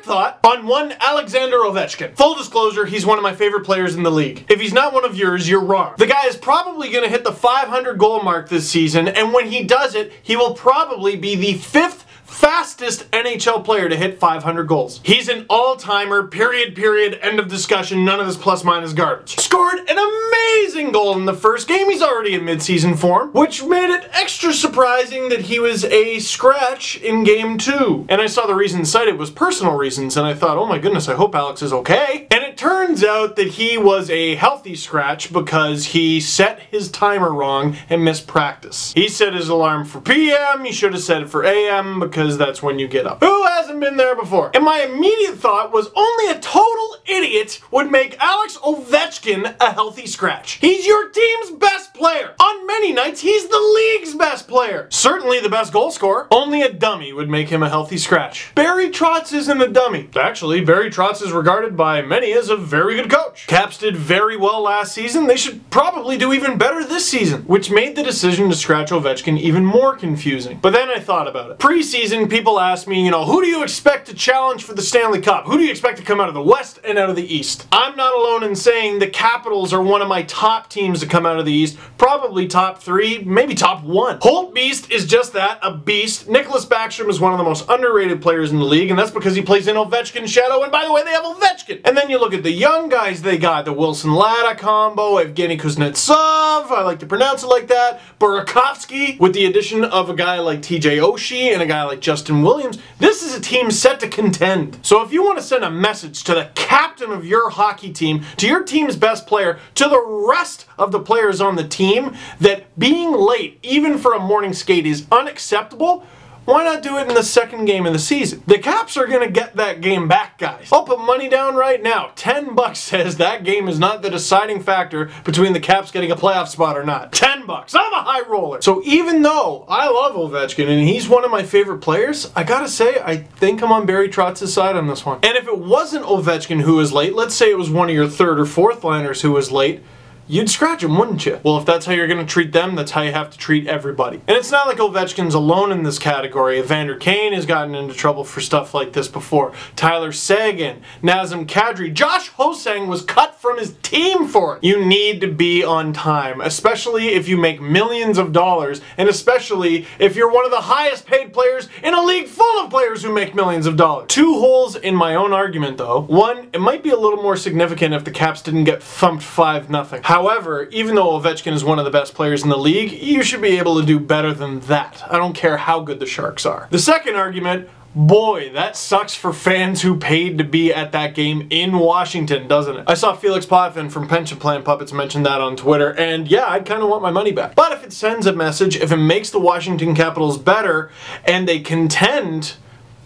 quick thought on one Alexander Ovechkin. Full disclosure, he's one of my favorite players in the league. If he's not one of yours, you're wrong. The guy is probably going to hit the 500 goal mark this season, and when he does it, he will probably be the 5th fastest NHL player to hit 500 goals. He's an all-timer, period, end of discussion, none of this plus-minus garbage. Scored an amazing goal in the first game. He's already in mid-season form, which made it extra surprising that he was a scratch in game 2. And I saw the reason cited was personal reasons, and I thought, oh my goodness, I hope Alex is okay. And it turns out that he was a healthy scratch because he set his timer wrong and missed practice. He set his alarm for PM, he should have set it for AM because that's when you get up. Who hasn't been there before? And my immediate thought was only a total idiot would make Alex Ovechkin a healthy scratch. He's your team's best player. On many nights, he's the league's best player. Certainly the best goal scorer. Only a dummy would make him a healthy scratch. Barry Trotz isn't a dummy. Actually, Barry Trotz is regarded by many as a very good coach. Caps did very well last season. They should probably do even better this season, which made the decision to scratch Ovechkin even more confusing. But then I thought about it. Preseason, people ask me, who do you expect to challenge for the Stanley Cup? Who do you expect to come out of the West and out of the East? I'm not alone in saying the Capitals are one of my top teams to come out of the East. Probably top 3, maybe top 1. Holt Beast is just that, a beast. Nicholas Backstrom is one of the most underrated players in the league, and that's because he plays in Ovechkin's shadow, and by the way, they have Ovechkin. And then you look at the young guys they got, the Wilson-Latta combo, Evgeny Kuznetsov, I like to pronounce it like that, Burakovsky, with the addition of a guy like TJ Oshie and a guy like Justin Williams. This is a team set to contend. So if you want to send a message to the captain of your hockey team, to your team's best player, to the rest of the players on the team, that being late, even for a morning skate, is unacceptable, why not do it in the second game of the season? The Caps are going to get that game back, guys. I'll put money down right now. $10 says that game is not the deciding factor between the Caps getting a playoff spot or not. $10. I'm a high roller. So even though I love Ovechkin and he's one of my favorite players, I gotta say, I think I'm on Barry Trotz's side on this one. And if it wasn't Ovechkin who was late, let's say it was one of your 3rd or 4th liners who was late, you'd scratch him, wouldn't you? Well, if that's how you're going to treat them, that's how you have to treat everybody. And it's not like Ovechkin's alone in this category. Evander Kane has gotten into trouble for stuff like this before. Tyler Seguin, Nazem Kadri, Josh Hosang was cut from his team for it. You need to be on time, especially if you make millions of dollars, and especially if you're one of the highest paid players in a league full of players who make millions of dollars. 2 holes in my own argument, though. One, it might be a little more significant if the Caps didn't get thumped 5-0. However, even though Ovechkin is one of the best players in the league, you should be able to do better than that. I don't care how good the Sharks are. The second argument, boy, that sucks for fans who paid to be at that game in Washington, doesn't it? I saw Felix Potvin from Pension Plan Puppets mention that on Twitter, and yeah, I'd kind of want my money back. But if it sends a message, if it makes the Washington Capitals better, and they contend,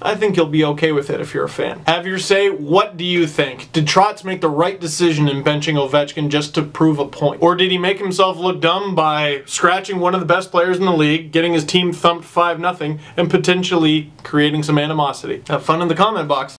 I think you'll be okay with it if you're a fan. Have your say. What do you think? Did Trotz make the right decision in benching Ovechkin just to prove a point? Or did he make himself look dumb by scratching one of the best players in the league, getting his team thumped 5-0, and potentially creating some animosity? Have fun in the comment box.